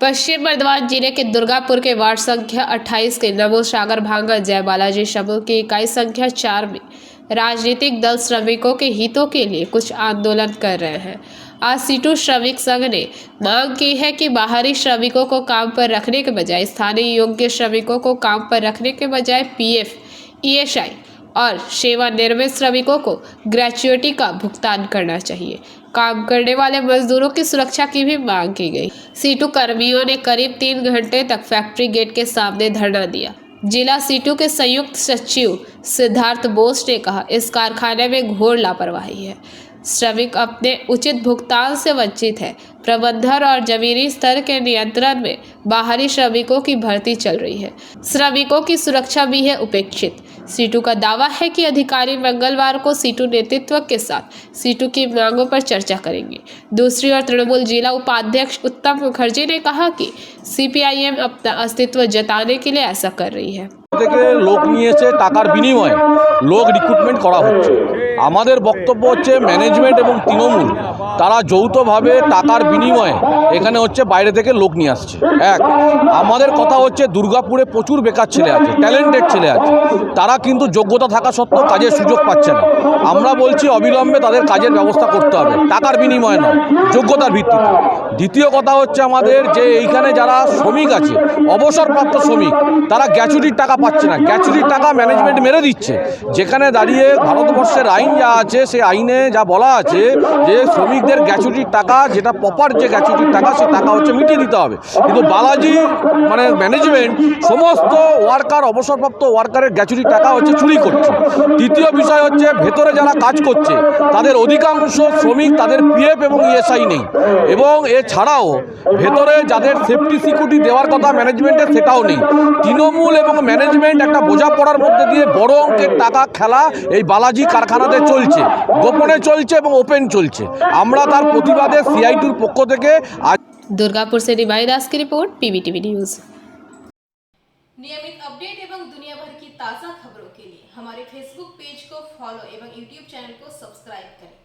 पश्चिम बर्धमान जिले के दुर्गापुर के वार्ड संख्या 28 के नमो सागर भांगा जय बालाजी समूह की इकाई संख्या 4 में राजनीतिक दल श्रमिकों के हितों के लिए कुछ आंदोलन कर रहे हैं। आज सीटू श्रमिक संघ ने मांग की है कि बाहरी श्रमिकों को काम पर रखने के बजाय स्थानीय योग्य श्रमिकों को काम पर रखने के बजाय पीएफ, ईएसआई और सेवानिवृत्त श्रमिकों को ग्रेच्युटी का भुगतान करना चाहिए। काम करने वाले मजदूरों की सुरक्षा की भी मांग की गई। सीटू कर्मियों ने करीब 3 घंटे तक फैक्ट्री गेट के सामने धरना दिया। जिला सीटू के संयुक्त सचिव सिद्धार्थ बोस ने कहा, इस कारखाने में घोर लापरवाही है। श्रमिक अपने उचित भुगतान से वंचित है। प्रबंधन और जमीनी स्तर के नियंत्रण में बाहरी श्रमिकों की भर्ती चल रही है। श्रमिकों की सुरक्षा भी है उपेक्षित। सीटू का दावा है कि अधिकारी मंगलवार को सीटू नेतृत्व के साथ सीटू की मांगों पर चर्चा करेंगे। दूसरी ओर तृणमूल जिला उपाध्यक्ष उत्तम मुखर्जी ने कहा कि सीपीआईएम अपना अस्तित्व जताने के लिए ऐसा कर रही है। लोक নিয়ে এসে টাকার বিনিময়ে লোক রিক্রুটমেন্ট করা হচ্ছে। আমাদের বক্তব্য হচ্ছে ম্যানেজমেন্ট এবং তৃণমূল তারা যৌথভাবে টাকার বিনিময়ে এখানে হচ্ছে বাইরে থেকে লোক নিয়ে আসছে। এক, আমাদের কথা হচ্ছে দুর্গাপুরে প্রচুর বেকার ছেলে আছে, ট্যালেন্টেড ছেলে আছে, তারা কিন্তু যোগ্যতা থাকা সত্ত্বেও কাজের সুযোগ পাচ্ছে না। আমরা বলছি অবিলম্বে তাদের কাজের ব্যবস্থা করতে হবে, টাকার বিনিময়ে নয়, যোগ্যতার ভিত্তিতে। দ্বিতীয় কথা হচ্ছে আমাদের যে এইখানে যারা শ্রমিক আছে, অবসরপ্রাপ্ত শ্রমিক, তারা গ্র্যাচুইটির টাকা পাচ্ছে না। গ্র্যাচুইটির টাকা ম্যানেজমেন্ট মেরে দিচ্ছে। যেখানে দাঁড়িয়ে ভারতবর্ষের আইন যা আছে, সেই আইনে যা বলা আছে যে শ্রমিকদের গ্র্যাচুইটির টাকা, যেটা প্রপার যে গ্র্যাচুইটির টাকা, সে টাকা হচ্ছে মিটিয়ে দিতে হবে। কিন্তু বালাজি মানে ম্যানেজমেন্ট সমস্ত ওয়ার্কার, অবসরপ্রাপ্ত ওয়ার্কারের গ্র্যাচুইটির টাকা হচ্ছে চুরি করছে। তৃতীয় বিষয় হচ্ছে ভেতরে যারা কাজ করছে তাদের অধিকাংশ শ্রমিক তাদের পিএফ এবং ইএসআই নেই, এবং এছাড়াও ভেতরে যাদের সেফটি সিকিউরিটি দেওয়ার কথা ম্যানেজমেন্টের, সেটাও নেই। তৃণমূল এবং ম্যানেজমেন্ট একটা বোঝাপড়ার মধ্যে দিয়ে বড় অঙ্কের টাকা খেলা এই বালাজি কারখানাতে চলছে, গোপনে চলছে এবং ওপেন চলছে। আমরা তার প্রতিবাদে সিআইটির পক্ষ থেকে আজ दुर्गापुर से निमाई दास की रिपोर्ट, पीबीटीवी न्यूज। नियमित अपडेट एवं दुनिया भर की ताज़ा खबरों के लिए हमारे फेसबुक पेज को फॉलो एवं यूट्यूब चैनल को सब्सक्राइब करें।